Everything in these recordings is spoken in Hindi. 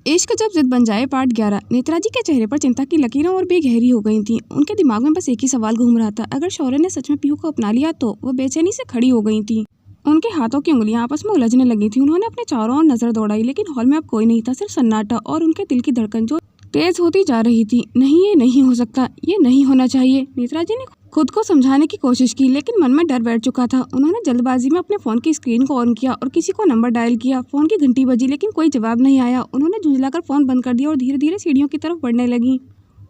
इश्क जब जिद बन जाए पार्ट 11। नेत्राजी के चेहरे पर चिंता की लकीरें और भी गहरी हो गई थीं। उनके दिमाग में बस एक ही सवाल घूम रहा था, अगर शौर्य ने सच में पीहू को अपना लिया तो। वो बेचैनी से खड़ी हो गई थी। उनके हाथों की उंगलियां आपस में उलझने लगी थी। उन्होंने अपने चारों ओर नजर दौड़ाई, लेकिन हॉल में अब कोई नहीं था, सिर्फ सन्नाटा और उनके दिल की धड़कन जो तेज होती जा रही थी। नहीं, ये नहीं हो सकता, ये नहीं होना चाहिए। नेत्राजी ने खुद को समझाने की कोशिश की, लेकिन मन में डर बैठ चुका था। उन्होंने जल्दबाजी में अपने फोन की स्क्रीन को ऑन किया और किसी को नंबर डायल किया। फोन की घंटी बजी, लेकिन कोई जवाब नहीं आया। उन्होंने झुंझलाकर फोन बंद कर दिया और धीरे धीरे सीढ़ियों की तरफ बढ़ने लगी।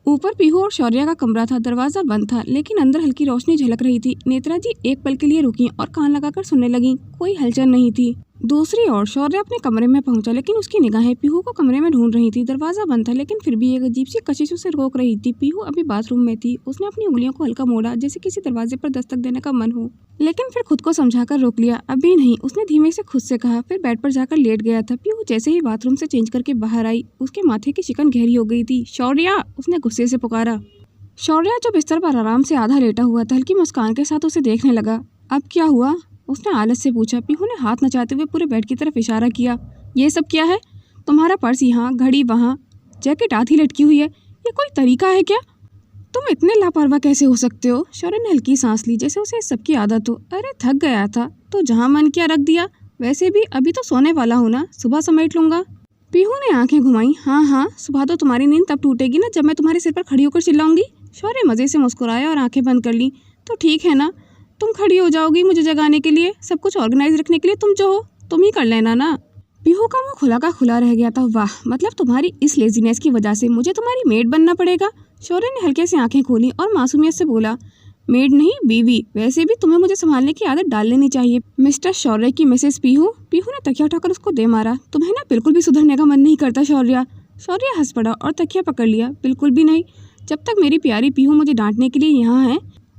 ऊपर पीहू और शौर्य का कमरा था। दरवाजा बंद था, लेकिन अंदर हल्की रोशनी झलक रही थी। नेत्राजी एक पल के लिए रुकी और कान लगाकर सुनने लगी। कोई हलचल नहीं थी। दूसरी ओर शौर्य अपने कमरे में पहुंचा, लेकिन उसकी निगाहें पीहू को कमरे में ढूंढ रही थी। दरवाजा बंद था, लेकिन फिर भी एक अजीब सी कशिश उसे रोक रही थी। पीहू अभी बाथरूम में थी। उसने अपनी उंगलियों को हल्का मोड़ा, जैसे किसी दरवाजे पर दस्तक देने का मन हो, लेकिन फिर खुद को समझाकर रोक लिया। अभी नहीं, उसने धीमे से खुद से कहा, फिर बेड पर जाकर लेट गया था। पीहू जैसे ही बाथरूम से चेंज करके बाहर आई, उसके माथे की शिकन गहरी हो गई थी। शौर्य, उसने गुस्से से पुकारा। शौर्य जो बिस्तर पर आराम से आधा लेटा हुआ था, हल्की मुस्कान के साथ उसे देखने लगा। अब क्या हुआ, उसने आलस से पूछा। पीहू ने हाथ नचाते हुए पूरे बेड की तरफ इशारा किया। ये सब क्या है? तुम्हारा पर्स यहाँ, घड़ी वहाँ, जैकेट आधी लटकी हुई है। ये कोई तरीका है क्या? तुम इतने लापरवाह कैसे हो सकते हो? शौर्य ने हल्की सांस ली, जैसे उसे इस सबकी आदत हो। अरे थक गया था तो जहाँ मन किया रख दिया। वैसे भी अभी तो सोने वाला हूँ ना, सुबह समेट लूंगा। पीहू ने आंखें घुमाई। हाँ, सुबह तो तुम्हारी नींद तब टूटेगी ना, जब मैं तुम्हारे सिर पर खड़ी होकर चिल्लाऊंगी। शौर्य मजे से मुस्कुराया और आंखें बंद कर ली। तो ठीक है ना, तुम खड़ी हो जाओगी मुझे जगाने के लिए, सब कुछ ऑर्गेनाइज रखने के लिए। तुम जो हो तुम ही कर लेना ना। पीहू का मुंह खुला का खुला रह गया था। वाह, मतलब तुम्हारी इस लेजीनेस की वजह से मुझे तुम्हारी मेड बनना पड़ेगा? शौर्य ने हल्के से आंखें खोली और मासूमियत से बोला। मेड नहीं, बीवी। वैसे भी तुम्हें मुझे संभालने की आदत डाल लेनी चाहिए, मिस्टर शौर्य की मिसेस पीहू। पीहू ने तकिया उठाकर उसको दे मारा। तुम्हें ना बिल्कुल भी सुधरने का मन नहीं करता शौर्य। शौर्य हंस पड़ा और तकिया पकड़ लिया। बिल्कुल भी नहीं। जब तक मेरी प्यारी पीहू मुझे डांटने के लिए यहाँ है,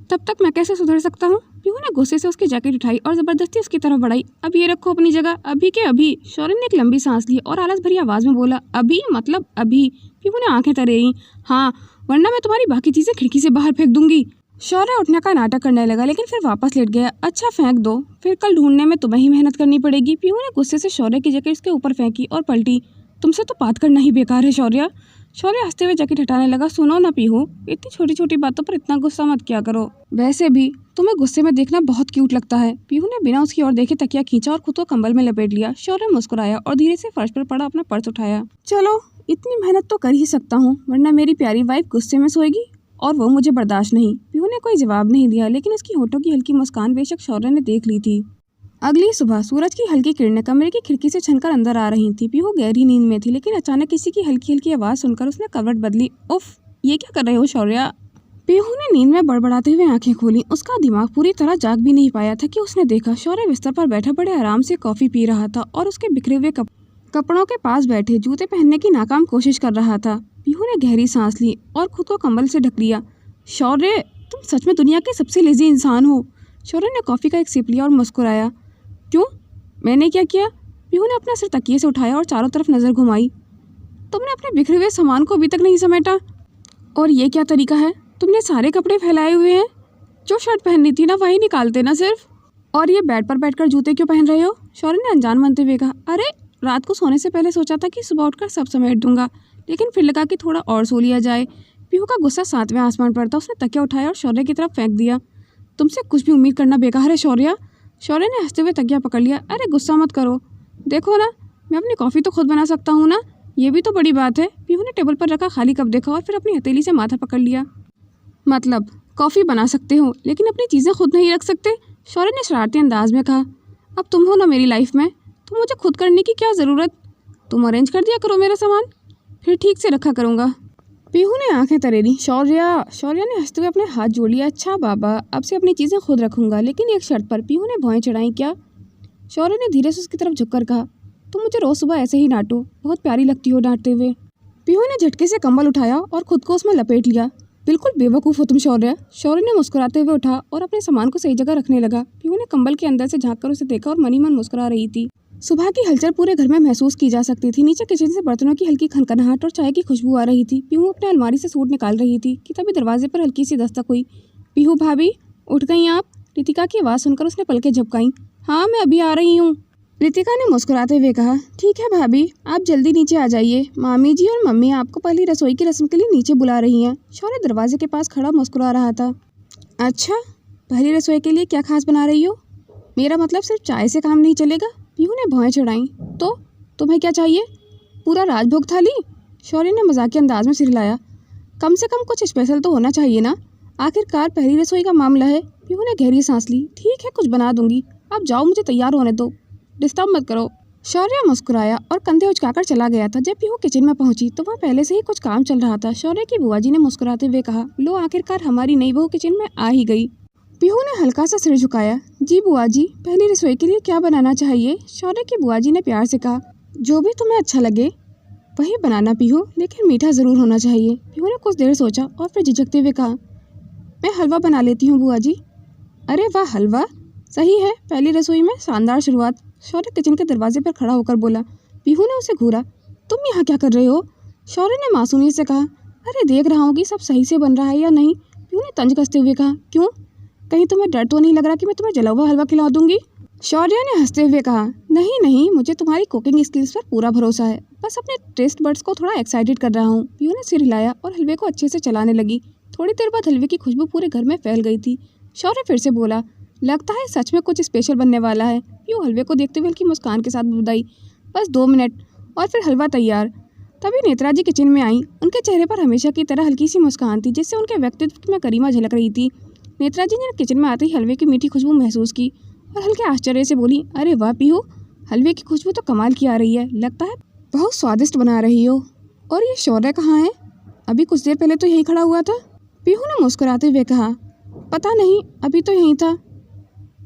तब तक मैं कैसे सुधर सकता हूँ? पीहू ने गुस्से से उसकी जैकेट उठाई और जबरदस्ती उसकी तरफ बढ़ाई। अब ये रखो अपनी जगह, अभी के अभी। शौर्य ने एक लंबी सांस ली और आलस भरी आवाज में बोला, अभी मतलब अभी? पीहू ने आंखें तरेई। हाँ, वरना मैं तुम्हारी बाकी चीजें खिड़की से बाहर फेंक दूंगी। शौर्य उठने का नाटक करने लगा, लेकिन फिर वापस लेट गया। अच्छा फेंक दो, फिर कल ढूंढने में तुम्हें ही मेहनत करनी पड़ेगी। पीहू ने गुस्से से शौर्य की जैकेट उसके ऊपर फेंकी और पलटी। तुमसे तो बात करना ही बेकार है शौर्य। शौर्य हंसते हुए जैकेट हटाने लगा। सुनो ना पीहू, इतनी छोटी छोटी बातों पर इतना गुस्सा मत किया करो। वैसे भी तुम्हें गुस्से में देखना बहुत क्यूट लगता है। पीहू ने बिना उसकी ओर देखे तकिया खींचा और खुद को कंबल में लपेट लिया। शौर्य मुस्कुराया और धीरे से फर्श पर पड़ा अपना पर्स उठाया। चलो, इतनी मेहनत तो कर ही सकता हूँ, वरना मेरी प्यारी वाइफ गुस्से में सोएगी और वो मुझे बर्दाश्त नहीं। पीहू ने कोई जवाब नहीं दिया, लेकिन उसकी होठों की हल्की मुस्कान बेशक शौर्य ने देख ली थी। अगली सुबह सूरज की हल्की किरणें कमरे की खिड़की से छनकर अंदर आ रही थी। पीहू गहरी नींद में थी, लेकिन अचानक किसी की हल्की हल्की आवाज सुनकर उसने करवट बदली। उफ, ये क्या कर रहे हो शौर्य? पीहू ने नींद में बड़बड़ाते हुए आंखें खोली। उसका दिमाग पूरी तरह जाग भी नहीं पाया था कि उसने देखा शौर्य बिस्तर पर बैठा बड़े आराम से कॉफी पी रहा था और उसके बिखरे हुए कपड़ों के पास बैठे जूते पहनने की नाकाम कोशिश कर रहा था। पीहू ने गहरी सांस ली और खुद को कंबल से ढक लिया। शौर्य, तुम सच में दुनिया के सबसे लेजी इंसान हो। शौर्य ने कॉफी का एक सिप लिया और मुस्कुराया। क्यों, मैंने क्या किया? पीहू ने अपना सिर तकिए से उठाया और चारों तरफ नजर घुमाई। तुमने अपने बिखरे हुए सामान को अभी तक नहीं समेटा। और ये क्या तरीका है? तुमने सारे कपड़े फैलाए हुए हैं। जो शर्ट पहननी थी ना, वही निकालते ना सिर्फ। और ये बेड पर बैठकर जूते क्यों पहन रहे हो? शौर्य ने अनजान मानते हुए कहा। अरे, रात को सोने से पहले सोचा था कि सुबह उठकर सब समेट दूंगा, लेकिन फिर लगा कि थोड़ा और सो लिया जाए। पीहू का गुस्सा 7वें आसमान पर था। उसने तकिया उठाया और शौर्य की तरफ फेंक दिया। तुमसे कुछ भी उम्मीद करना बेकार है शौर्य। शौर्य ने हंसते हुए तकिया पकड़ लिया। अरे गुस्सा मत करो, देखो ना, मैं अपनी कॉफ़ी तो खुद बना सकता हूँ ना, ये भी तो बड़ी बात है। पीहू ने टेबल पर रखा खाली कप देखा और फिर अपनी हथेली से माथा पकड़ लिया। मतलब कॉफ़ी बना सकते हो, लेकिन अपनी चीज़ें खुद नहीं रख सकते? शौर्य ने शरारती अंदाज में कहा। अब तुम हो ना मेरी लाइफ में, तो मुझे खुद करने की क्या ज़रूरत? तुम अरेंज कर दिया करो मेरा सामान, फिर ठीक से रखा करूँगा। पीहू ने आंखें तरेरी। शौर्य ने हंसते हुए अपने हाथ जोड़ लिया। अच्छा बाबा, अब से अपनी चीज़ें खुद रखूंगा, लेकिन एक शर्त पर। पीहू ने भौएं चढ़ाई। क्या? शौर्य ने धीरे से उसकी तरफ झुककर कहा। तुम मुझे रोज़ सुबह ऐसे ही डांटो, बहुत प्यारी लगती हो डांटते हुए। पीहू ने झटके से कंबल उठाया और खुद को उसमें लपेट लिया। बिल्कुल बेवकूफ़ हो तुम शौर्य। शौर्य ने मुस्कुराते हुए उठा और अपने सामान को सही जगह रखने लगा। पीहू ने कंबल के अंदर से झाँक कर उसे देखा और मनी मन मुस्कुरा रही थी। सुबह की हलचल पूरे घर में महसूस की जा सकती थी। नीचे किचन से बर्तनों की हल्की खनखनाहट और चाय की खुशबू आ रही थी। पीहू अपने अलमारी से सूट निकाल रही थी कि तभी दरवाजे पर हल्की सी दस्तक हुई। पीहू भाभी, उठ गई आप? रितिका की आवाज़ सुनकर उसने पलकें झपकाई। हाँ, मैं अभी आ रही हूँ। रितिका ने मुस्कुराते हुए कहा, ठीक है भाभी, आप जल्दी नीचे आ जाइए। मामी जी और मम्मी आपको पहली रसोई की रस्म के लिए नीचे बुला रही हैं। शौर्य दरवाजे के पास खड़ा मुस्कुरा रहा था। अच्छा, पहली रसोई के लिए क्या खास बना रही हो? मेरा मतलब सिर्फ चाय से काम नहीं चलेगा। पीहू ने भौहें चढ़ाई। तो तुम्हें क्या चाहिए? पूरा राजभोग थाली? शौर्य ने मजाकिया अंदाज में सिर हिलाया। कम से कम कुछ स्पेशल तो होना चाहिए ना, आखिरकार पहली रसोई का मामला है। पीहू ने गहरी सांस ली। ठीक है, कुछ बना दूंगी, आप जाओ, मुझे तैयार होने दो, डिस्टर्ब मत करो। शौर्य मुस्कुराया और कंधे उचकाकर चला गया था। जब पीहू किचन में पहुंची तो वहाँ पहले से ही कुछ काम चल रहा था। शौर्य की बुआ जी ने मुस्कुराते हुए कहा, लो आखिरकार हमारी नई बहू किचन में आ ही गई। पीहू ने हल्का सा सिर झुकाया। जी बुआ जी, पहली रसोई के लिए क्या बनाना चाहिए? शौर्य की बुआ जी ने प्यार से कहा, जो भी तुम्हें अच्छा लगे वही बनाना पीहू, लेकिन मीठा ज़रूर होना चाहिए। पीहू ने कुछ देर सोचा और फिर झिझकते हुए कहा, मैं हलवा बना लेती हूँ बुआ जी। अरे वाह, हलवा सही है, पहली रसोई में शानदार शुरुआत। शौर्य किचन के दरवाजे पर खड़ा होकर बोला। पीहू ने उसे घूरा। तुम यहाँ क्या कर रहे हो? शौर्य ने मासूमियत से कहा, अरे देख रहा हूँ कि सब सही से बन रहा है या नहीं। पीहू ने तंज कसते हुए कहा, क्यों, कहीं तुम्हें डर तो नहीं लग रहा कि मैं तुम्हें जला हुआ हलवा खिला दूंगी? शौर्य ने हंसते हुए कहा, नहीं नहीं, मुझे तुम्हारी कुकिंग स्किल्स पर पूरा भरोसा है, बस अपने टेस्ट बड्स को थोड़ा एक्साइटेड कर रहा हूँ। पीहू ने सिर हिलाया और हलवे को अच्छे से चलाने लगी। थोड़ी देर बाद हलवे की खुशबू पूरे घर में फैल गई थी। शौर्य फिर से बोला, लगता है सच में कुछ स्पेशल बनने वाला है। पीहू हलवे को देखते हुए हल्की मुस्कान के साथ बुदाई। बस 2 मिनट और फिर हलवा तैयार। तभी नेत्रा जी किचन में आई। उनके चेहरे पर हमेशा की तरह हल्की सी मुस्कान थी, जिससे उनके व्यक्तित्व में गरिमा झलक रही थी। नेत्रा जी ने किचन में आते ही हलवे की मीठी खुशबू महसूस की और हल्के आश्चर्य से बोली, अरे वाह पीहू, हलवे की खुशबू तो कमाल की आ रही है, लगता है बहुत स्वादिष्ट बना रही हो। और ये शौर्य कहाँ है? अभी कुछ देर पहले तो यहीं खड़ा हुआ था। पीहू ने मुस्कुराते हुए कहा, पता नहीं, अभी तो यहीं था।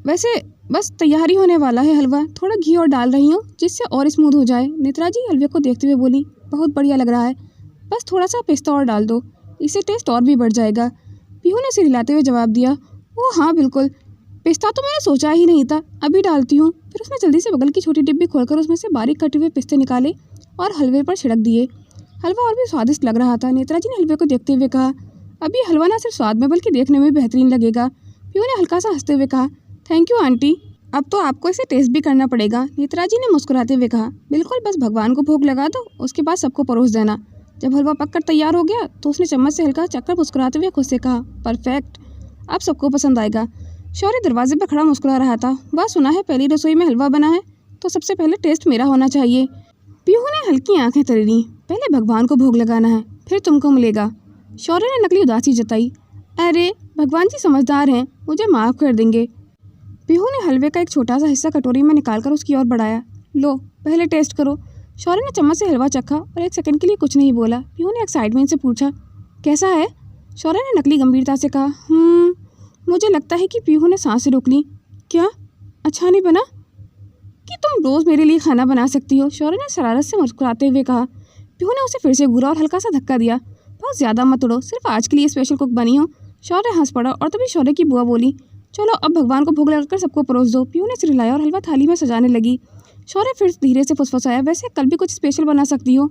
वैसे बस तैयारी होने वाला है हलवा, थोड़ा घी और डाल रही हूँ जिससे और स्मूथ हो जाए। नेत्रा जी हलवे को देखते हुए बोली, बहुत बढ़िया लग रहा है, बस थोड़ा सा पिस्ता और डाल दो, इससे टेस्ट और भी बढ़ जाएगा। पीहू ने सिर हिलाते हुए जवाब दिया, ओह हाँ बिल्कुल, पिस्ता तो मैंने सोचा ही नहीं था, अभी डालती हूँ। फिर उसने जल्दी से बगल की छोटी डिब्बी खोलकर उसमें से बारीक कटे हुए पिस्ते निकाले और हलवे पर छिड़क दिए। हलवा और भी स्वादिष्ट लग रहा था। नेत्रा जी ने हलवे को देखते हुए कहा, अभी हलवा ना सिर्फ स्वाद में बल्कि देखने में भी बेहतरीन लगेगा। पीहू ने हल्का सा हंसते हुए कहा, थैंक यू आंटी, अब तो आपको इसे टेस्ट भी करना पड़ेगा। नेत्रा जी ने मुस्कुराते हुए कहा, बिल्कुल, बस भगवान को भोग लगा दो, उसके बाद सबको परोस देना। जब हलवा पककर तैयार हो गया तो उसने चम्मच से हल्का चक्कर मुस्कुराते हुए खुद से कहा, परफेक्ट, अब सबको पसंद आएगा। शौर्य दरवाजे पर खड़ा मुस्कुरा रहा था। वह सुना है पहली रसोई में हलवा बना है तो सबसे पहले टेस्ट मेरा होना चाहिए। पीहू ने हल्की आंखें तरी, पहले भगवान को भोग लगाना है, फिर तुमको मिलेगा। शौर्य ने नकली उदासी जताई, अरे भगवान जी समझदार हैं, मुझे माफ़ कर देंगे। पीहू ने हलवे का एक छोटा सा हिस्सा कटोरी में निकालकर उसकी ओर बढ़ाया। लो पहले टेस्ट करो। शौर्य ने चम्मच से हलवा चखा और एक सेकंड के लिए कुछ नहीं बोला। पीहू ने एक्साइटमेंट से पूछा, कैसा है? शौर्य ने नकली गंभीरता से कहा, मुझे लगता है कि पीहू ने सांसें रोक ली। क्या अच्छा नहीं बना? कि तुम रोज़ मेरे लिए खाना बना सकती हो? शौर्य ने शरारत से मुस्कुराते हुए कहा। पीहू ने उसे फिर से घूरा और हल्का सा धक्का दिया। बहुत ज़्यादा मत उड़ो, सिर्फ आज के लिए स्पेशल कुक बनी हो। शौर्य हंस पड़ा और तभी शौर्य की बुआ बोली, चलो अब भगवान को भोग लगाकर सबको परोस दो। पीहू ने सिर हिलाया और हलवा थाली में सजाने लगी। शौर्य फिर धीरे से फुसफुसाया, वैसे कल भी कुछ स्पेशल बना सकती हो,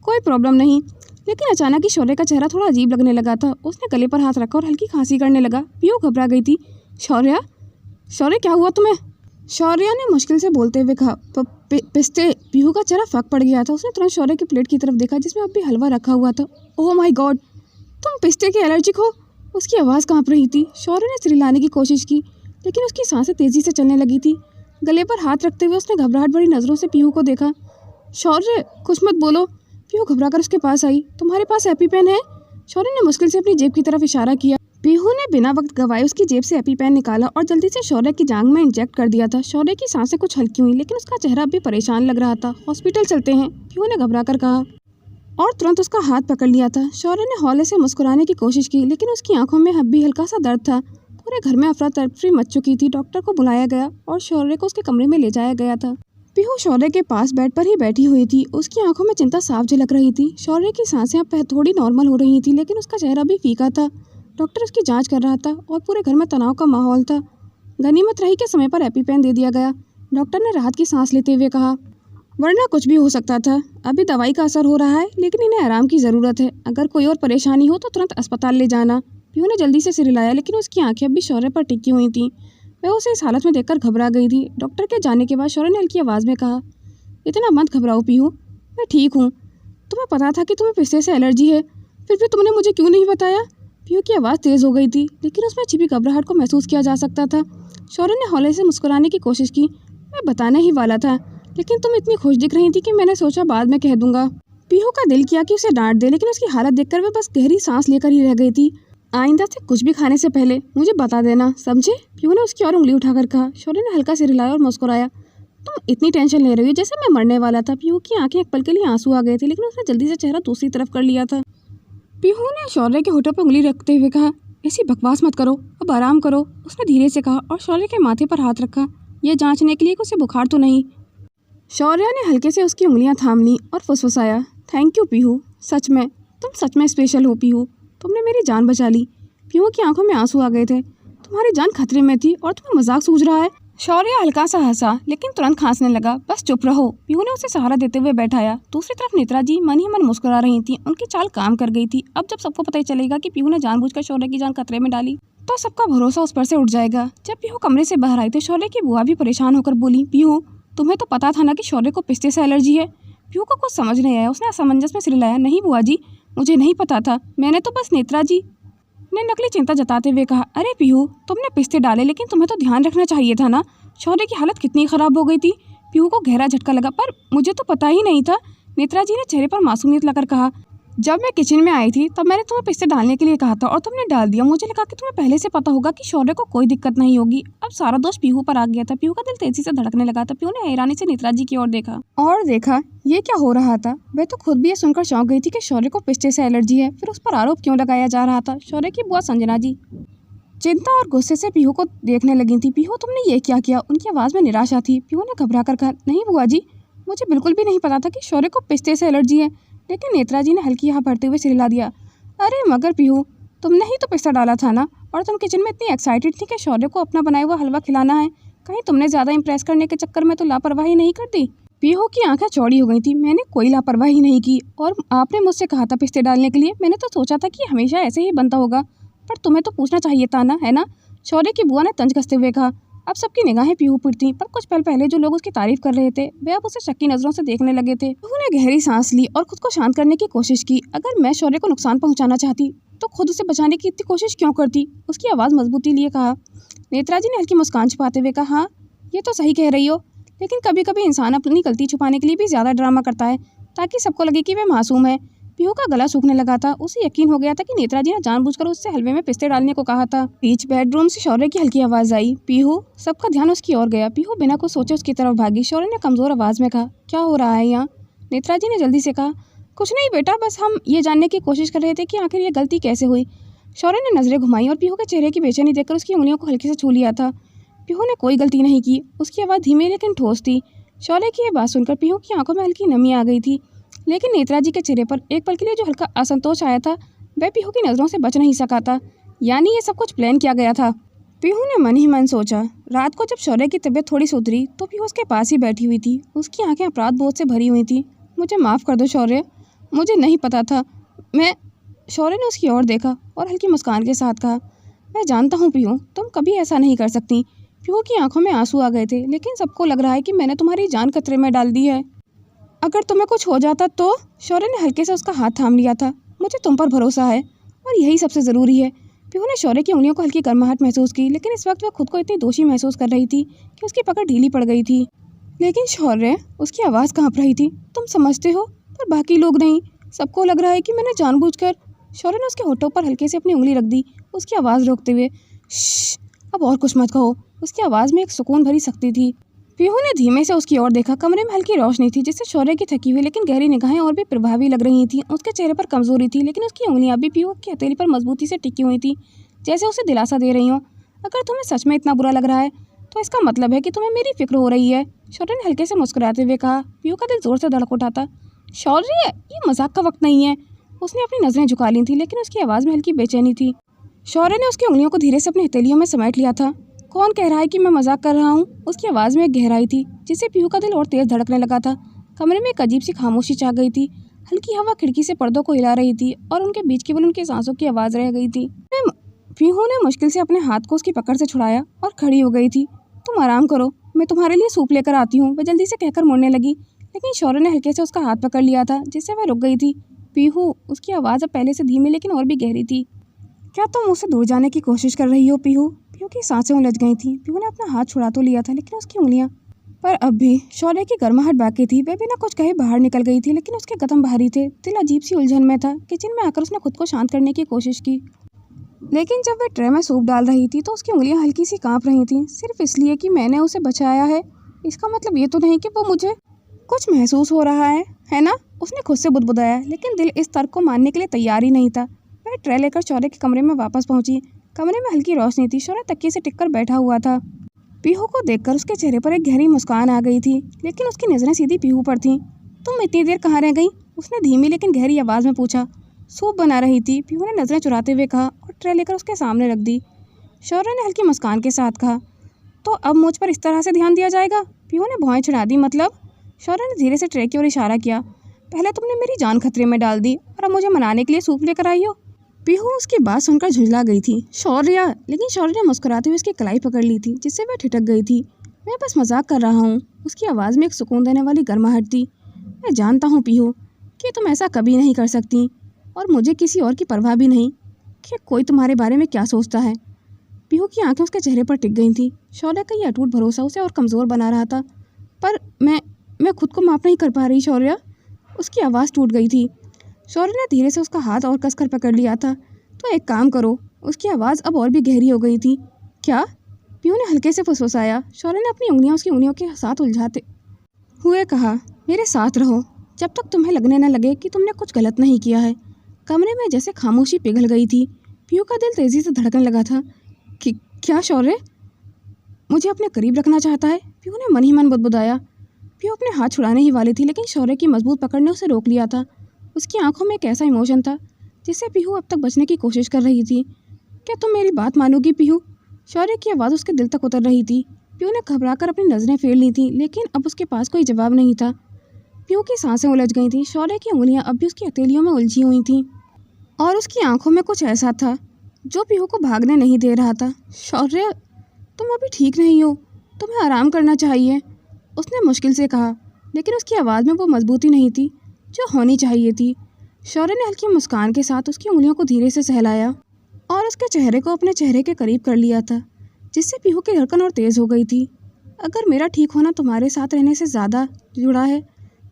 कोई प्रॉब्लम नहीं। लेकिन अचानक ही शौर्य का चेहरा थोड़ा अजीब लगने लगा था। उसने गले पर हाथ रखा और हल्की खांसी करने लगा। पीहू घबरा गई थी। शौर्य, शौर्य क्या हुआ तुम्हें? शौर्य ने मुश्किल से बोलते हुए कहा, पिस्ते। पीहू का चेहरा फक पड़ गया था। उसने तुरंत शौर्य की प्लेट की तरफ देखा जिसमें अब भी हलवा रखा हुआ था। ओह माय गॉड, तुम पिस्ते के एलर्जिक हो? उसकी आवाज़ कांप रही थी। शौर्य ने सिर हिलाने की कोशिश की लेकिन उसकी सांसें तेज़ी से चलने लगी थी। गले पर हाथ रखते हुए उसने घबराहट भरी नज़रों से पीहू को देखा। शौर्य कुछ मत बोलो। पीहू घबराकर उसके पास आई। तुम्हारे पास एपीपेन है? शौर्य ने मुश्किल से अपनी जेब की तरफ इशारा किया। पीहू ने बिना वक्त गवाए उसकी जेब से एपीपेन निकाला और जल्दी से शौर्य की जांघ में इंजेक्ट कर दिया था। शौर्य की सांसें कुछ हल्की हुई लेकिन उसका चेहरा अभी परेशान लग रहा था। हॉस्पिटल चलते हैं, पीहू ने घबरा कर कहा और तुरंत उसका हाथ पकड़ लिया था। शौर्य ने हौले से मुस्कुराने की कोशिश की लेकिन उसकी आंखों में अब भी हल्का सा दर्द था। पूरे घर में अफरा तफरी मच चुकी थी। डॉक्टर को बुलाया गया और शौर्य को उसके कमरे में ले जाया गया था। पीहू शौर्य के पास बेड पर ही बैठी हुई थी। उसकी आंखों में चिंता साफ झलक रही थी। शौर्य की सांसें अब थोड़ी नॉर्मल हो रही थी लेकिन उसका चेहरा भी फीका था। डॉक्टर उसकी जांच कर रहा था और पूरे घर में तनाव का माहौल था। गनीमत रही कि समय पर एपीपेन दे दिया गया। डॉक्टर ने राहत की सांस लेते हुए कहा, वरना कुछ भी हो सकता था। अभी दवाई का असर हो रहा है लेकिन इन्हें आराम की ज़रूरत है। अगर कोई और परेशानी हो तो तुरंत अस्पताल ले जाना। पीहू ने जल्दी से सिर हिलाया लेकिन उसकी आंखें अब भी शौर्य पर टिकी हुई थीं। वह उसे इस हालत में देखकर घबरा गई थी। डॉक्टर के जाने के बाद शौर्य ने हल्की आवाज़ में कहा, इतना मत घबराओ पीहू, मैं ठीक हूँ। तुम्हें पता था कि तुम्हें पिस्ते से एलर्जी है, फिर भी तुमने मुझे क्यों नहीं बताया? पीहू की आवाज़ तेज़ हो गई थी, लेकिन उसमें छिपी घबराहट को महसूस किया जा सकता था। शौर्य ने हौले से मुस्कुराने की कोशिश की। मैं बताने ही वाला था, लेकिन तुम इतनी खुश दिख रही थी कि मैंने सोचा बाद में कह दूंगा। पीहू का दिल किया कि उसे डांट दे, लेकिन उसकी हालत देखकर वह बस गहरी सांस लेकर ही रह गई थी। आइंदा से कुछ भी खाने से पहले मुझे बता देना, समझे? पीहू ने उसकी ओर उंगली उठाकर कहा। शौर्य ने हल्का से हिलाया और मुस्कुराया। तुम इतनी टेंशन ले रही हो जैसे मैं मरने वाला था। पीहू की आंखें एक पल के लिए आंसू आ गए थे, लेकिन उसने जल्दी से चेहरा दूसरी तरफ कर लिया था। पीहू ने शौर्य के होठों पर उंगली रखते हुए कहा, ऐसी बकवास मत करो, अब आराम करो। उसने धीरे से कहा और शौर्य के माथे पर हाथ रखा, यह जांचने के लिए कि उसे बुखार तो नहीं। शौर्य ने हल्के से उसकी उंगलियां थाम ली और फुसफुसाया, थैंक यू पीहू, सच में तुम सच में स्पेशल हो पीहू, तुमने मेरी जान बचा ली। पीहू की आंखों में आंसू आ गए थे। तुम्हारी जान खतरे में थी और तुम्हें मजाक सूझ रहा है? शौर्य हल्का सा हंसा, लेकिन तुरंत खांसने लगा। बस चुप रहो। पीहू ने उसे सहारा देते हुए बैठाया। दूसरी तरफ नेत्रा जी मन ही मन मुस्कुरा रही थी। उनकी चाल काम कर गई थी। अब जब सबको पता चलेगा कि पीहू ने जानबूझकर शौर्य की जान खतरे में डाली, तो सबका भरोसा उस पर से उठ जाएगा। जब पीहू कमरे से बाहर आई तो शौर्य की बुआ भी परेशान होकर बोली, पीहू तुम्हें तो पता था ना कि शौर्य को पिस्ते से एलर्जी है? पीहू को कुछ समझ नहीं आया। उसने असमंजस में सिर हिलाया, नहीं बुआ जी, मुझे नहीं पता था, मैंने तो बस। नेत्रा जी ने नकली चिंता जताते हुए कहा, अरे पीहू तुमने पिस्ते डाले, लेकिन तुम्हें तो ध्यान रखना चाहिए था ना, शौर्य की हालत कितनी खराब हो गई थी। पीहू को गहरा झटका लगा, पर मुझे तो पता ही नहीं था। नेत्रा जी ने चेहरे पर मासूमियत लाकर कहा, जब मैं किचन में आई थी तब मैंने तुम्हें पिस्ते डालने के लिए कहा था और तुमने डाल दिया। मुझे लगा कि तुम्हें पहले से पता होगा कि शौर्य को कोई दिक्कत नहीं होगी। अब सारा दोष पीहू पर आ गया था। पीहू का दिल तेजी से धड़कने लगा था। पीहू ने हैरानी से नेत्रा जी की ओर देखा और देखा ये क्या हो रहा था। वह तो खुद भी ये सुनकर चौंक गई थी कि शौर्य को पिस्ते से एलर्जी है। फिर उस पर आरोप क्यों लगाया जा रहा था? शौर्य की बुआ संजना जी चिंता और गुस्से से पीहू को देखने लगी थी। पीहू तुमने ये क्या किया? उनकी आवाज़ में निराशा थी। पीहू ने घबरा कर कहा, नहीं बुआ जी, मुझे बिल्कुल भी नहीं पता था कि शौर्य को पिस्ते से एलर्जी है। लेकिन नेत्रा जी ने हल्की हाँ भरते हुए सिर हिला दिया, अरे मगर पीहू तुमने ही तो पिस्ता डाला था ना, और तुम किचन में इतनी एक्साइटेड थी कि शौर्य को अपना बनाया हुआ हलवा खिलाना है। कहीं तुमने ज़्यादा इम्प्रेस करने के चक्कर में तो लापरवाही नहीं कर दी? पीहू की आंखें चौड़ी हो गई थी। मैंने कोई लापरवाही नहीं की, और आपने मुझसे कहा था पिस्ते डालने के लिए। मैंने तो सोचा था कि हमेशा ऐसे ही बनता होगा, पर तुम्हें तो पूछना चाहिए था ना, है ना? शौर्य की बुआ ने तंज कसते हुए कहा। अब सबकी निगाहें पीहू पर थीं, पर कुछ पल पहले जो लोग उसकी तारीफ कर रहे थे वे अब उसे शक्की नजरों से देखने लगे थे। पीहू ने गहरी सांस ली और खुद को शांत करने की कोशिश की। अगर मैं शौर्य को नुकसान पहुंचाना चाहती तो खुद उसे बचाने की इतनी कोशिश क्यों करती? उसकी आवाज़ मजबूती लिए कहा। नेत्रा जी ने हल्की मुस्कान छुपाते हुए कहा, हाँ ये तो सही कह रही हो, लेकिन कभी कभी इंसान अपनी गलती छुपाने के लिए भी ज़्यादा ड्रामा करता है ताकि सबको लगे कि वह मासूम है। पीहू का गला सूखने लगा था। उसे यकीन हो गया था कि नेत्रा जी ने जानबूझकर उससे हलवे में पिस्ते डालने को कहा था। बीच बेडरूम से शौर्य की हल्की आवाज़ आई, पीहू। सबका ध्यान उसकी ओर गया। पीहू बिना कुछ सोचे उसकी तरफ भागी। शौर्य ने कमज़ोर आवाज़ में कहा, क्या हो रहा है यहाँ? नेत्रा जी ने जल्दी से कहा, कुछ नहीं बेटा, बस हम ये जानने की कोशिश कर रहे थे कि आखिर ये गलती कैसे हुई। शौर्य ने नज़रें घुमाई और पीहू के चेहरे की बेचैनी देखकर उसकी उंगलियों को हल्के से छू लिया था। पीहू ने कोई गलती नहीं की। उसकी आवाज़ धीमी लेकिन ठोस थी। शौर्य की ये बात सुनकर पीहू की आंखों में हल्की नमी आ गई थी, लेकिन नेत्रा जी के चेहरे पर एक पल के लिए जो हल्का असंतोष आया था वह पीहू की नज़रों से बच नहीं सका था। यानी ये सब कुछ प्लान किया गया था। पीहू ने मन ही मन सोचा। रात को जब शौर्य की तबीयत थोड़ी सुधरी तो पीहू उसके पास ही बैठी हुई थी। उसकी आंखें अपराध बोध से भरी हुई थी। मुझे माफ़ कर दो शौर्य, मुझे नहीं पता था। मैं शौर्य ने उसकी ओर देखा और हल्की मुस्कान के साथ कहा, मैं जानता हूँ पीहू, तुम कभी ऐसा नहीं कर सकती। पीहू की आंखों में आंसू आ गए थे, लेकिन सबको लग रहा है कि मैंने तुम्हारी जान खतरे में डाल दी है। अगर तुम्हें कुछ हो जाता तो? शौर्य ने हल्के से उसका हाथ थाम लिया था। मुझे तुम पर भरोसा है और यही सबसे ज़रूरी है। पीहू ने शौर्य की उंगलियों को हल्की गर्माहट महसूस की, लेकिन इस वक्त वह खुद को इतनी दोषी महसूस कर रही थी कि उसकी पकड़ ढीली पड़ गई थी। लेकिन शौर्य, उसकी आवाज़ कांप रही थी, तुम समझते हो पर बाकी लोग नहीं। सबको लग रहा है कि मैंने जानबूझकर। शौर्य ने उसके होठों पर हल्के से अपनी उंगली रख दी, उसकी आवाज़ रोकते हुए, श्श, अब और कुछ मत कहो। उसकी आवाज़ में एक सुकून भरी सख्ती थी। पीहू ने धीमे से उसकी ओर देखा। कमरे में हल्की रोशनी थी जिससे शौर्य की थकी हुई लेकिन गहरी निगाहें और भी प्रभावी लग रही थीं। उसके चेहरे पर कमजोरी थी, लेकिन उसकी उंगलियां भी पीहू की हथेली पर मजबूती से टिकी हुई थी, जैसे उसे दिलासा दे रही हों। अगर तुम्हें सच में इतना बुरा लग रहा है तो इसका मतलब है कि तुम्हें मेरी फिक्र हो रही है, शौर्य ने हल्के से मुस्कुराते हुए कहा। पीहू का दिल जोर से धड़क उठा था। शौर्य, ये मजाक का वक्त नहीं है। उसने अपनी नज़रें झुका ली थी, लेकिन उसकी आवाज़ में हल्की बेचैनी थी। शौर्य ने उसकी उंगलियों को धीरे से अपनी हथेलियों में समेट लिया था। कौन कह रहा है कि मैं मजाक कर रहा हूँ? उसकी आवाज़ में एक गहराई थी जिससे पीहू का दिल और तेज़ धड़कने लगा था। कमरे में एक अजीब सी खामोशी छा गई थी। हल्की हवा खिड़की से पर्दों को हिला रही थी और उनके बीच केवल उनकी सांसों की आवाज़ रह गई थी। पीहू ने मुश्किल से अपने हाथ को उसकी पकड़ से छुड़ाया और खड़ी हो गई थी। तुम आराम करो, मैं तुम्हारे लिए सूप लेकर आती हूँ, वह जल्दी से कहकर मुड़ने लगी, लेकिन शौर्य ने हल्के से उसका हाथ पकड़ लिया था, जिससे वह रुक गई थी। पीहू, उसकी आवाज़ अब पहले से धीमी लेकिन और भी गहरी थी। क्या तुम मुझसे दूर जाने की कोशिश कर रही हो पीहू? पीहू की सांसें उलझ गई थी। पीहू ने अपना हाथ छुड़ा तो लिया था, लेकिन उसकी उंगलियां पर अब भी शौर्य की गर्माहट बाकी थी। वह बिना कुछ कहे बाहर निकल गई थी, लेकिन उसके कदम भारी थे। दिल अजीब सी उलझन में था। किचन में आकर उसने खुद को शांत करने की कोशिश की, लेकिन जब वह ट्रे में सूप डाल रही थी तो उसकी उंगलियां हल्की सी कांप रही थीं। सिर्फ इसलिए कि मैंने उसे बचाया है, इसका मतलब ये तो नहीं कि वो मुझे कुछ महसूस हो रहा है ना? उसने खुद से बुदबुदाया, लेकिन दिल इस तर्क को मानने के लिए तैयार ही नहीं था। वह ट्रे लेकर शौर्य के कमरे में वापस पहुंची। कमरे में हल्की रोशनी थी। शौर्य तकिए से टिककर बैठा हुआ था। पीहू को देखकर उसके चेहरे पर एक गहरी मुस्कान आ गई थी, लेकिन उसकी नज़रें सीधी पीहू पर थीं। तुम इतनी देर कहाँ रह गई? उसने धीमी लेकिन गहरी आवाज़ में पूछा। सूप बना रही थी, पीहू ने नज़रें चुराते हुए कहा और ट्रे लेकर उसके सामने रख दी। शौर्य ने हल्की मुस्कान के साथ कहा, तो अब मुझ पर इस तरह से ध्यान दिया जाएगा? पीहू ने भौहें चढ़ा दी। मतलब? शौर्य ने धीरे से ट्रे की ओर इशारा किया। पहले तुमने मेरी जान खतरे में डाल दी और अब मुझे मनाने के लिए सूप लेकर आई हो। पीहू उसकी बात सुनकर झुंझला गई थी। शौर्य, लेकिन शौर्य ने मुस्कुराते हुए उसकी कलाई पकड़ ली थी, जिससे वह ठिठक गई थी। मैं बस मजाक कर रहा हूँ। उसकी आवाज़ में एक सुकून देने वाली गर्माहट थी। मैं जानता हूँ पीहू कि तुम ऐसा कभी नहीं कर सकती, और मुझे किसी और की परवाह भी नहीं कि कोई तुम्हारे बारे में क्या सोचता है। पीहू की आंखें उसके चेहरे पर टिक गई थीं। शौर्य का ये अटूट भरोसा उसे और कमज़ोर बना रहा था। पर मैं खुद को माफ़ नहीं कर पा रही शौर्य। उसकी आवाज़ टूट गई थी। शौर्य ने धीरे से उसका हाथ और कसकर पकड़ लिया था। तो एक काम करो। उसकी आवाज़ अब और भी गहरी हो गई थी। क्या? पीहू ने हल्के से फुसफुसाया। शौर्य ने अपनी उंगलियां उसकी उंगलियों के साथ उलझाते हुए कहा, मेरे साथ रहो जब तक तुम्हें लगने न लगे कि तुमने कुछ गलत नहीं किया है। कमरे में जैसे खामोशी पिघल गई थी। पीहू का दिल तेज़ी से धड़कने लगा था। कि क्या शौर्य मुझे अपने करीब रखना चाहता है? पीहू ने मन ही मन बुदबुदाया। पीहू अपने हाथ छुड़ाने ही वाली थी, लेकिन शौर्य की मजबूत पकड़ ने उसे रोक लिया था। उसकी आंखों में एक ऐसा इमोशन था जिससे पीहू अब तक बचने की कोशिश कर रही थी। क्या तुम मेरी बात मानोगी पीहू? शौर्य की आवाज़ उसके दिल तक उतर रही थी। पीहू ने घबराकर अपनी नज़रें फेर ली थी, लेकिन अब उसके पास कोई जवाब नहीं था। पीहू की सांसें उलझ गई थीं। शौर्य की उंगलियां अब भी उसकी हथेलियों में उलझी हुई थीं, और उसकी आंखों में कुछ ऐसा था जो पीहू को भागने नहीं दे रहा था। शौर्य, तुम अभी ठीक नहीं हो, तुम्हें आराम करना चाहिए, उसने मुश्किल से कहा, लेकिन उसकी आवाज़ में वो मजबूती नहीं थी जो होनी चाहिए थी। शौर्य ने हल्की मुस्कान के साथ उसकी उंगलियों को धीरे से सहलाया और उसके चेहरे को अपने चेहरे के करीब कर लिया था, जिससे पीहू की धड़कन और तेज़ हो गई थी। अगर मेरा ठीक होना तुम्हारे साथ रहने से ज़्यादा जुड़ा है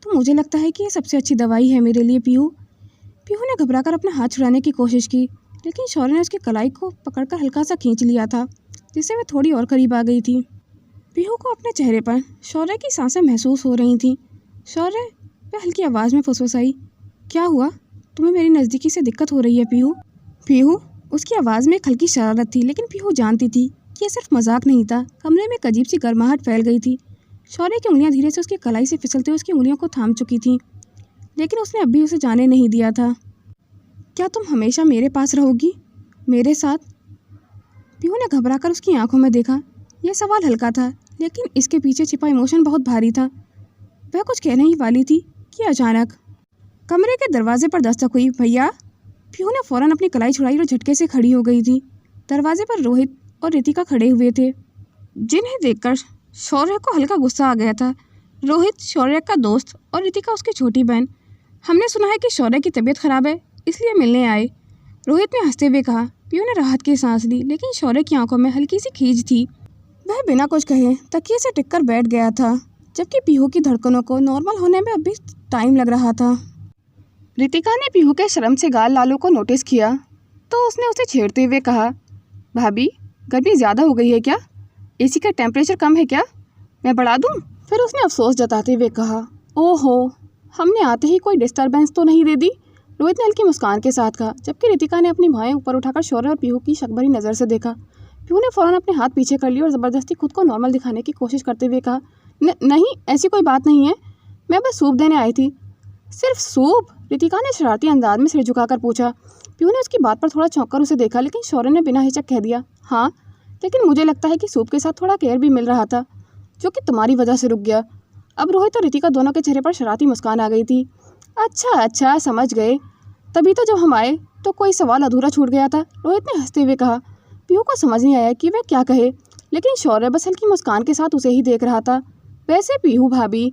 तो मुझे लगता है कि ये सबसे अच्छी दवाई है मेरे लिए पीहू। पीहू ने घबराकर अपना हाथ छुड़ाने की कोशिश की, लेकिन शौर्य ने उसकी कलाई को पकड़कर हल्का सा खींच लिया था, जिससे वह थोड़ी और करीब आ गई थी। पीहू को अपने चेहरे पर शौर्य की सांसें महसूस हो रही थीं। शौर्य, वह हल्की आवाज़ में फुसफुसाई, क्या हुआ? तुम्हें मेरी नज़दीकी से दिक्कत हो रही है पीहू? पीहू, उसकी आवाज़ में एक हल्की शरारत थी, लेकिन पीहू जानती थी कि यह सिर्फ मजाक नहीं था। कमरे में एक अजीब सी गर्माहट फैल गई थी। शौर्य की उंगलियां धीरे से उसकी कलाई से फिसलते हुए उसकी उंगलियों को थाम चुकी थीं, लेकिन उसने अब भी उसे जाने नहीं दिया था। क्या तुम हमेशा मेरे पास रहोगी, मेरे साथ? पीहू ने घबराकर उसकी आंखों में देखा। यह सवाल हल्का था, लेकिन इसके पीछे छिपा इमोशन बहुत भारी था। वह कुछ कहने ही वाली थी कि अचानक कमरे के दरवाजे पर दस्तक हुई। भैया! पीहू ने फौरन अपनी कलाई छुड़ाई और झटके से खड़ी हो गई थी। दरवाजे पर रोहित और रितिका खड़े हुए थे, जिन्हें देखकर शौर्य को हल्का गुस्सा आ गया था। रोहित शौर्य का दोस्त और रितिका उसकी छोटी बहन। हमने सुना है कि शौर्य की तबीयत खराब है, इसलिए मिलने आए, रोहित ने हंसते हुए कहा। पीहू ने राहत की सांस ली, लेकिन शौर्य की आंखों में हल्की सी खींच थी। वह बिना कुछ कहे तकिए से टिककर बैठ गया था, जबकि पीहू की धड़कनों को नॉर्मल होने में अभी टाइम लग रहा था। रितिका ने पीहू के शर्म से गाल लालू को नोटिस किया, तो उसने उसे छेड़ते हुए कहा, भाभी, गर्मी ज़्यादा हो गई है क्या? एसी का टेम्परेचर कम है क्या? मैं बढ़ा दूँ? फिर उसने अफसोस जताते हुए कहा, ओहो, हमने आते ही कोई डिस्टर्बेंस तो नहीं दे दी? रोहित ने हल्की मुस्कान के साथ कहा, जबकि रितिका ने अपनी भौहें ऊपर उठाकर शौर्य और पीहू की शक भरी नज़र से देखा। पीहू ने फौरन अपने हाथ पीछे कर लिए और ज़बरदस्ती खुद को नॉर्मल दिखाने की कोशिश करते हुए कहा, नहीं, ऐसी कोई बात नहीं है, मैं बस सूप देने आई थी। सिर्फ सूप? रितिका ने शरारती अंदाज में सिर झुकाकर पूछा। पीहू ने उसकी बात पर थोड़ा चौंक कर उसे देखा, लेकिन शौर्य ने बिना हिचक कह दिया, हाँ, लेकिन मुझे लगता है कि सूप के साथ थोड़ा केयर भी मिल रहा था, जो कि तुम्हारी वजह से रुक गया। अब रोहित और रितिका दोनों के चेहरे पर शरारती मुस्कान आ गई थी। अच्छा, समझ गए, तभी तो जब हम आए तो कोई सवाल अधूरा छूट गया था, रोहित ने हंसते हुए कहा। पीहू को समझ नहीं आया कि वह क्या कहे, लेकिन शौर्य बस हल्की मुस्कान के साथ उसे ही देख रहा था। वैसे पीहू भाभी,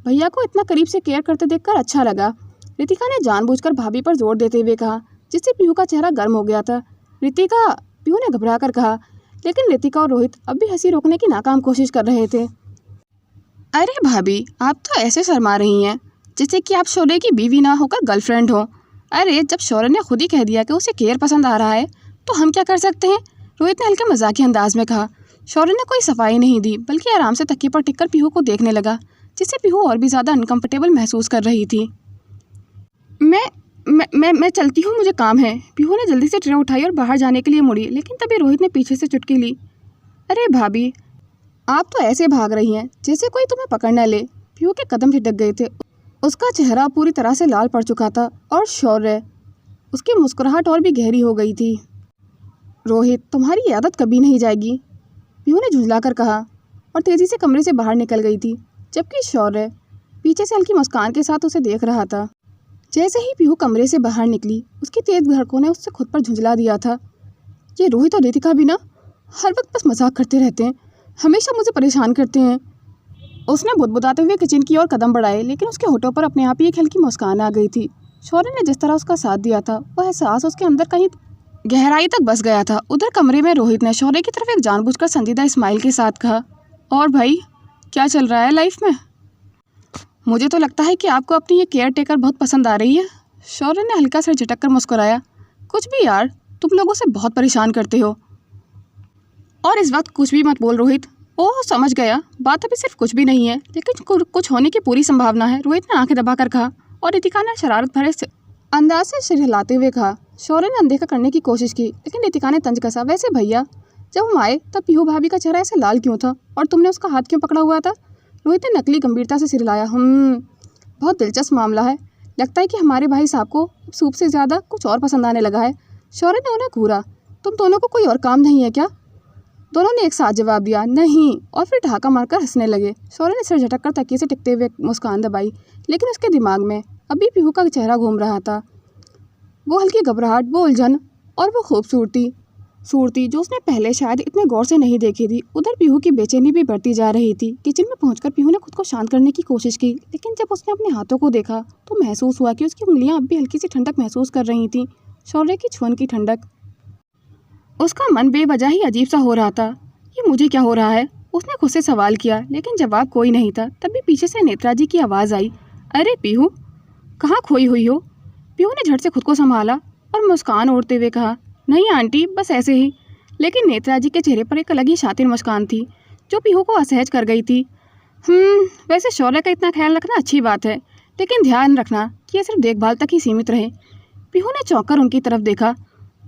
भैया को इतना करीब से केयर करते देखकर अच्छा लगा, रितिका ने जानबूझकर भाभी पर जोर देते हुए कहा, जिससे पीहू का चेहरा गर्म हो गया था। रितिका, पीहू ने घबरा कर कहा, लेकिन रितिका और रोहित अब भी हंसी रोकने की नाकाम कोशिश कर रहे थे। अरे भाभी, आप तो ऐसे शर्मा रही हैं जैसे कि आप शौर्य की बीवी ना होकर गर्लफ्रेंड हो। अरे जब शौर्य ने खुद ही कह दिया कि उसे केयर पसंद आ रहा है तो हम क्या कर सकते हैं, रोहित ने हल्के मजाकिया अंदाज में कहा। शौर्य ने कोई सफाई नहीं दी, बल्कि आराम से तकिए पर टिककर पीहू को देखने लगा, जिससे पीहू और भी ज़्यादा अनकंफर्टेबल महसूस कर रही थी। मैं चलती हूँ, मुझे काम है। पीहू ने जल्दी से ट्रे उठाई और बाहर जाने के लिए मुड़ी, लेकिन तभी रोहित ने पीछे से चुटकी ली। अरे भाभी, आप तो ऐसे भाग रही हैं जैसे कोई तुम्हें पकड़ न ले। पीहू के कदम हिटक गए थे, उसका चेहरा पूरी तरह से लाल पड़ चुका था और शौर्य, उसकी मुस्कुराहट और भी गहरी हो गई थी। रोहित, तुम्हारी ये आदत कभी नहीं जाएगी, पीहू ने झुंझलाकर कहा और तेज़ी से कमरे से बाहर निकल गई थी, जबकि शौर्य पीछे से हल्की मुस्कान के साथ उसे देख रहा था। जैसे ही पीहू कमरे से बाहर निकली, उसकी तेज धड़कों ने उससे खुद पर झुंझला दिया था। ये रोहित और रितिका भी ना हर वक्त बस मजाक करते रहते हैं, हमेशा मुझे परेशान करते हैं। उसने बुदबुदाते हुए किचन की ओर कदम बढ़ाए, लेकिन उसके होठों पर अपने आप ही एक हल्की मुस्कान आ गई थी। शौर्य ने जिस तरह उसका साथ दिया था, वह एहसास उसके अंदर कहीं गहराई तक बस गया था। उधर कमरे में रोहित ने शौर्य की तरफ एक जानबूझकर संजीदा स्माइल के साथ कहा, और भाई, क्या चल रहा है लाइफ में? मुझे तो लगता है कि आपको अपनी ये केयर टेकर बहुत पसंद आ रही है। शौर्य ने हल्का सा झटक कर मुस्कुराया। कुछ भी यार, तुम लोगों से बहुत परेशान करते हो। और इस वक्त कुछ भी मत बोल रोहित। ओह, समझ गया, बात अभी सिर्फ कुछ भी नहीं है, लेकिन कुछ होने की पूरी संभावना है, रोहित ने आंखें दबाकर कहा। और रितिका ने शरारत भरे अंदाज से सिर हिलाते हुए कहा। शौर्य ने अनदेखा करने की कोशिश की, लेकिन रितिका ने तंज कसा। वैसे भैया, जब हम आए तब पीहू भाभी का चेहरा ऐसे लाल क्यों था, और तुमने उसका हाथ क्यों पकड़ा हुआ था? रोहित ने नकली गंभीरता से सिर हिलाया। बहुत दिलचस्प मामला है, लगता है कि हमारे भाई साहब को सूप से ज़्यादा कुछ और पसंद आने लगा है। शौर्य ने उन्हें घूरा। तुम दोनों को कोई और काम नहीं है क्या? दोनों ने एक साथ जवाब दिया, नहीं, और फिर ठहाका मारकर हंसने लगे। शौर्य ने सिर झटक कर तकिए से टिकते हुए मुस्कान दबाई, लेकिन उसके दिमाग में अभी पीहू का चेहरा घूम रहा था। वो हल्की घबराहट, वो उलझन और वो खूबसूरती जो उसने पहले शायद इतने गौर से नहीं देखी थी। उधर पीहू की बेचैनी भी बढ़ती जा रही थी। किचन में पहुंचकर पीहू ने खुद को शांत करने की कोशिश की, लेकिन जब उसने अपने हाथों को देखा तो महसूस हुआ कि उसकी उंगलियां अब भी हल्की सी ठंडक महसूस कर रही थीं, शौर्य की छुअन की ठंडक। उसका मन बेवजह ही अजीब सा हो रहा था। ये मुझे क्या हो रहा है? उसने खुद से सवाल किया, लेकिन जवाब कोई नहीं था। तभी पीछे से नेत्रा जी की आवाज़ आई, अरे पीहू, कहाँ खोई हुई हो? पीहू ने झट से खुद को संभाला और मुस्कान ओढ़ते हुए कहा, नहीं आंटी, बस ऐसे ही। लेकिन नेत्रा जी के चेहरे पर एक अलग ही शातिर मुस्कान थी, जो पीहू को असहज कर गई थी। वैसे शौर्य का इतना ख्याल रखना अच्छी बात है, लेकिन ध्यान रखना कि यह सिर्फ देखभाल तक ही सीमित रहे। पीहू ने चौंक कर उनकी तरफ देखा।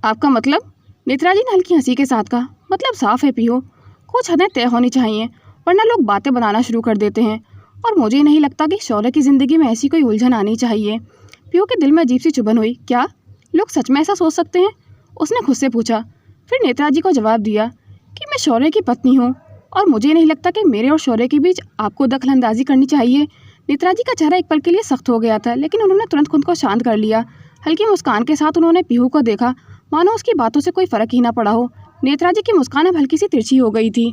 आपका मतलब? नेत्रा जी ने हल्की हंसी के साथ कहा, मतलब साफ है पीहू, कुछ हदें तय होनी चाहिए, वरना लोग बातें बनाना शुरू कर देते हैं, और मुझे नहीं लगता कि शौर्य की ज़िंदगी में ऐसी कोई उलझन आनी चाहिए। पीहू के दिल में अजीब सी चुभन हुई। क्या लोग सच में ऐसा सोच सकते हैं? उसने खुद से पूछा। फिर नेत्रा जी को जवाब दिया कि मैं शौर्य की पत्नी हूँ, और मुझे नहीं लगता कि मेरे और शौर्य के बीच आपको दखलंदाजी करनी चाहिए। नेत्रा जी का चेहरा एक पल के लिए सख्त हो गया था, लेकिन उन्होंने तुरंत खुद को शांत कर लिया। हल्की मुस्कान के साथ उन्होंने पीहू को देखा, मानो उसकी बातों से कोई फ़र्क ही ना पड़ा हो। नेत्रा जी की मुस्कान अब हल्की सी तिरछी हो गई थी,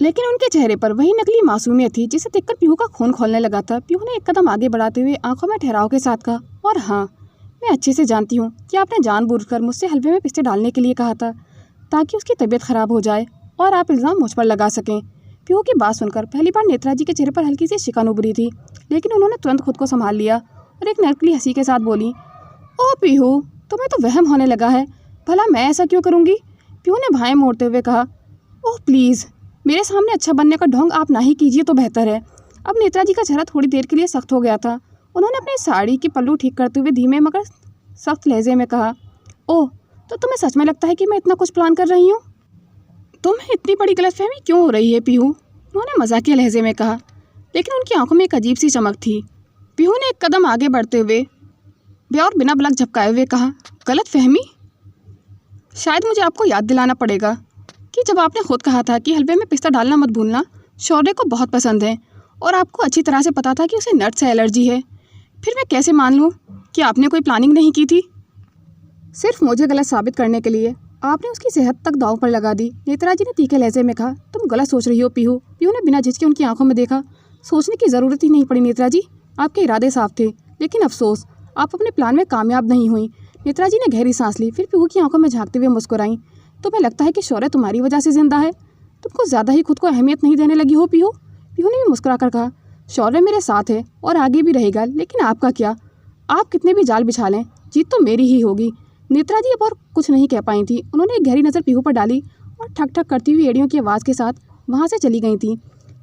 लेकिन उनके चेहरे पर वही नकली मासूमियत थी जिसे देखकर पीहू का खून खोलने लगा था। पीहू ने एक कदम आगे बढ़ाते हुए आंखों में ठहराव के साथ कहा, और हाँ, मैं अच्छे से जानती हूँ कि आपने जानबूझकर मुझसे हलवे में पिस्ते डालने के लिए कहा था, ताकि उसकी तबीयत खराब हो जाए और आप इल्ज़ाम मुझ पर लगा सकें। पीहू की बात सुनकर पहली बार नेत्रा जी के चेहरे पर हल्की सी शिकन उभरी थी, लेकिन उन्होंने तुरंत खुद को संभाल लिया और एक नकली हंसी के साथ बोली, ओह पीहू, तुम्हें तो वहम होने लगा है, भला मैं ऐसा क्यों करूँगी? पीहू ने भाएं मोड़ते हुए कहा, ओह प्लीज़, मेरे सामने अच्छा बनने का ढोंग आप ना ही कीजिए तो बेहतर है। अब नेत्रा जी का चेहरा थोड़ी देर के लिए सख्त हो गया था। उन्होंने अपनी साड़ी की पल्लू ठीक करते हुए धीमे मगर सख्त लहजे में कहा, ओह, तो तुम्हें सच में लगता है कि मैं इतना कुछ प्लान कर रही हूँ? तुम्हें इतनी बड़ी गलतफहमी क्यों हो रही है पीहू? उन्होंने मजाकिया लहजे में कहा, लेकिन उनकी आंखों में एक अजीब सी चमक थी। पीहू ने एक कदम आगे बढ़ते हुए और बिना पलक झपकाए हुए कहा, गलतफहमी? शायद मुझे आपको याद दिलाना पड़ेगा कि जब आपने खुद कहा था कि हलवे में पिस्ता डालना मत भूलना, शौर्य को बहुत पसंद है और आपको अच्छी तरह से पता था कि उसे नट से एलर्जी है, फिर मैं कैसे मान लूँ कि आपने कोई प्लानिंग नहीं की थी? सिर्फ मुझे गलत साबित करने के लिए आपने उसकी सेहत तक दांव पर लगा दी। नेत्राजी ने तीखे लहजे में कहा। तुम गलत सोच रही हो पीहू। पीहू ने बिना झिझके उनकी आंखों में देखा। सोचने की ज़रूरत ही नहीं पड़ी नेत्राजी, आपके इरादे साफ थे, लेकिन अफसोस आप अपने प्लान में कामयाब नहीं हुई। नेत्राजी ने गहरी सांस ली, फिर पीहू की आंखों में झांकते हुए मुस्कुराई। तुम्हें लगता है कि शौर्य तुम्हारी वजह से जिंदा है? तुम कुछ ज़्यादा ही खुद को अहमियत नहीं देने लगी हो पीहू। पीहू ने भी मुस्कुरा कर कहा, शौर्य मेरे साथ है और आगे भी रहेगा, लेकिन आपका क्या? आप कितने भी जाल बिछा लें, जीत तो मेरी ही होगी। नेत्राजी अब और कुछ नहीं कह पाई थी। उन्होंने एक गहरी नज़र पीहू पर डाली और ठक ठक करती हुई एड़ियों की आवाज़ के साथ वहाँ से चली गई थी।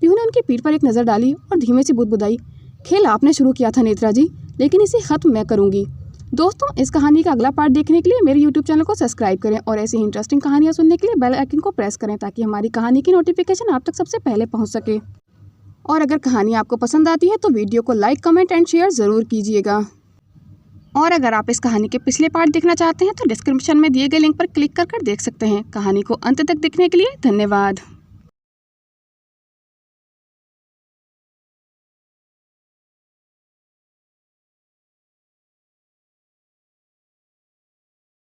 पीहू ने उनकी पीठ पर एक नज़र डाली और धीमे से बुदबुदाई, खेल आपने शुरू किया था नेत्राजी, लेकिन इसे ख़त्म मैं करूँगी। दोस्तों, इस कहानी का अगला पार्ट देखने के लिए मेरे यूट्यूब चैनल को सब्सक्राइब करें और ऐसी ही इंटरेस्टिंग कहानियाँ सुनने के लिए बेल आइकन को प्रेस करें ताकि हमारी कहानी की नोटिफिकेशन आप तक सबसे पहले पहुँच सके। और अगर कहानी आपको पसंद आती है तो वीडियो को लाइक, कमेंट एंड शेयर ज़रूर कीजिएगा। और अगर आप इस कहानी के पिछले पार्ट देखना चाहते हैं तो डिस्क्रिप्शन में दिए गए लिंक पर क्लिक कर देख सकते हैं। कहानी को अंत तक देखने के लिए धन्यवाद।